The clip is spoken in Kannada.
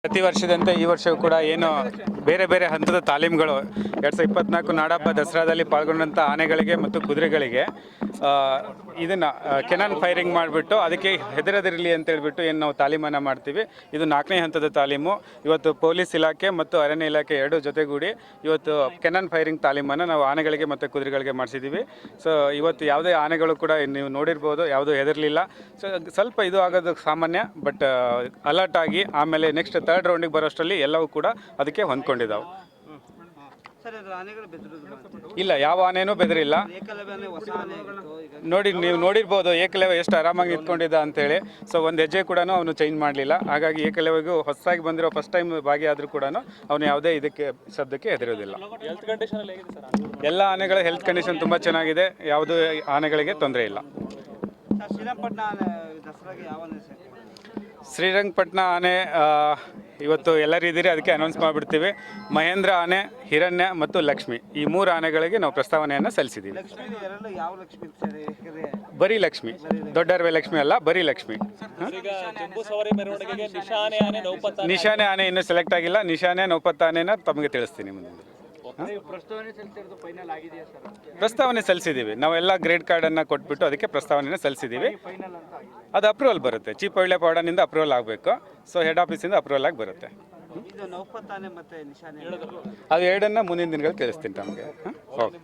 ಪ್ರತಿ ವರ್ಷದಂತೆ ಈ ವರ್ಷವೂ ಕೂಡ ಏನು ಬೇರೆ ಬೇರೆ ಹಂತದ ತಾಲೀಮುಗಳು 2024 ನಾಡಹಬ್ಬ ದಸರಾದಲ್ಲಿ ಪಾಲ್ಗೊಂಡಂಥ ಆನೆಗಳಿಗೆ ಮತ್ತು ಕುದುರೆಗಳಿಗೆ ಇದನ್ನು ಕೆನಾನ್ ಫೈರಿಂಗ್ ಮಾಡಿಬಿಟ್ಟು ಅದಕ್ಕೆ ಹೆದರದಿರಲಿ ಅಂತ ಹೇಳ್ಬಿಟ್ಟು ಏನು ನಾವು ತಾಲೀಮನ್ನು ಮಾಡ್ತೀವಿ. ಇದು 4ನೇ ಹಂತದ ತಾಲೀಮು. ಇವತ್ತು ಪೊಲೀಸ್ ಇಲಾಖೆ ಮತ್ತು ಅರಣ್ಯ ಇಲಾಖೆ ಎರಡೂ ಜೊತೆಗೂಡಿ ಇವತ್ತು ಕೆನಾನ್ ಫೈರಿಂಗ್ ತಾಲೀಮನ್ನು ನಾವು ಆನೆಗಳಿಗೆ ಮತ್ತು ಕುದುರೆಗಳಿಗೆ ಮಾಡಿಸಿದ್ದೀವಿ. ಸೊ ಇವತ್ತು ಯಾವುದೇ ಆನೆಗಳು ಕೂಡ ನೀವು ನೋಡಿರ್ಬೋದು, ಯಾವುದೂ ಹೆದರಲಿಲ್ಲ. ಸೊ ಸ್ವಲ್ಪ ಇದು ಆಗೋದು ಸಾಮಾನ್ಯ, ಬಟ್ ಅಲರ್ಟ್ ಆಗಿ ಆಮೇಲೆ ನೆಕ್ಸ್ಟ್ 3rd ರೌಂಡಿಗೆ ಬರೋಷ್ಟರಲ್ಲಿ ಎಲ್ಲವೂ ಕೂಡ ಅದಕ್ಕೆ ಹೊಂದ್ಕೊಂಡಿದ್ದಾವೆ. ಇಲ್ಲ, ಯಾವ ಆನೆನೂ ಬೆದರಿಲ್ಲ. ನೀವು ನೋಡಿರ್ಬೋದು ಏಕಲವ್ಯ ಎಷ್ಟು ಆರಾಮಾಗಿ ನಿಂತ್ಕೊಂಡಿದ್ದ ಅಂತೇಳಿ. ಸೊ ಒಂದು ಹೆಜ್ಜೆ ಕೂಡ ಅವನು ಚೇಂಜ್ ಮಾಡಲಿಲ್ಲ. ಹಾಗಾಗಿ ಏಕಲವ್ಯಗೂ ಹೊಸದಾಗಿ ಬಂದಿರೋ ಫಸ್ಟ್ ಟೈಮ್ ಭಾಗಿಯಾದರೂ ಕೂಡ ಅವನು ಯಾವುದೇ ಇದಕ್ಕೆ ಶಬ್ದಕ್ಕೆ ಹೆದರೋದಿಲ್ಲ. ಎಲ್ಲ ಆನೆಗಳ ಹೆಲ್ತ್ ಕಂಡೀಷನ್ ತುಂಬ ಚೆನ್ನಾಗಿದೆ. ಯಾವುದೇ ಆನೆಗಳಿಗೆ ತೊಂದರೆ ಇಲ್ಲ. ಶ್ರೀರಂಗಪಟ್ಟಣ ಆನೆ ಇವತ್ತು ಎಲ್ಲರೂ ಇದ್ದೀರಿ, ಅದಕ್ಕೆ ಅನೌನ್ಸ್ ಮಾಡಿಬಿಡ್ತೀವಿ. ಮಹೇಂದ್ರ ಆನೆ, ಹಿರಣ್ಯ ಮತ್ತು ಲಕ್ಷ್ಮಿ, ಈ 3 ಆನೆಗಳಿಗೆ ನಾವು ಪ್ರಸ್ತಾವನೆಯನ್ನು ಸಲ್ಲಿಸಿದ್ದೀವಿ. ಬರೀ ಲಕ್ಷ್ಮಿ, ದೊಡ್ಡರವೆ ಲಕ್ಷ್ಮಿ ಅಲ್ಲ, ಬರೀ ಲಕ್ಷ್ಮಿ. ನಿಶಾನೆ ಆನೆ ಇನ್ನೂ ಸೆಲೆಕ್ಟ್ ಆಗಿಲ್ಲ. ನಿಶಾನೆ ನೌಪತ್ತ ಆನೆನ ತಮಗೆ ತಿಳಿಸ್ತೀನಿ ಮುಂದೆ. ಪ್ರಸ್ತಾವನೆ ಸಲ್ಲಿಸಿದ್ದೀವಿ. ನಾವೆಲ್ಲ ಗ್ರೇಡ್ ಕಾರ್ಡನ್ನು ಕೊಟ್ಬಿಟ್ಟು ಅದಕ್ಕೆ ಪ್ರಸ್ತಾವನೆಯನ್ನು ಸಲ್ಲಿಸಿದ್ದೀವಿ. ಅದು ಅಪ್ರೂವಲ್ ಬರುತ್ತೆ. ಚೀಫ್ ಒಳ್ಳೆ ಪಾಡನಿಂದ ಅಪ್ರೂವಲ್ ಆಗಬೇಕು. ಸೊ ಹೆಡ್ ಆಫೀಸಿಂದ ಅಪ್ರೂವಲ್ ಆಗಿ ಬರುತ್ತೆ. ಅದು ಎರಡನ್ನ ಮುಂದಿನ ದಿನಗಳು ತಿಳಿಸ್ತೀನಿ ತಮಗೆ. ಓಕೆ.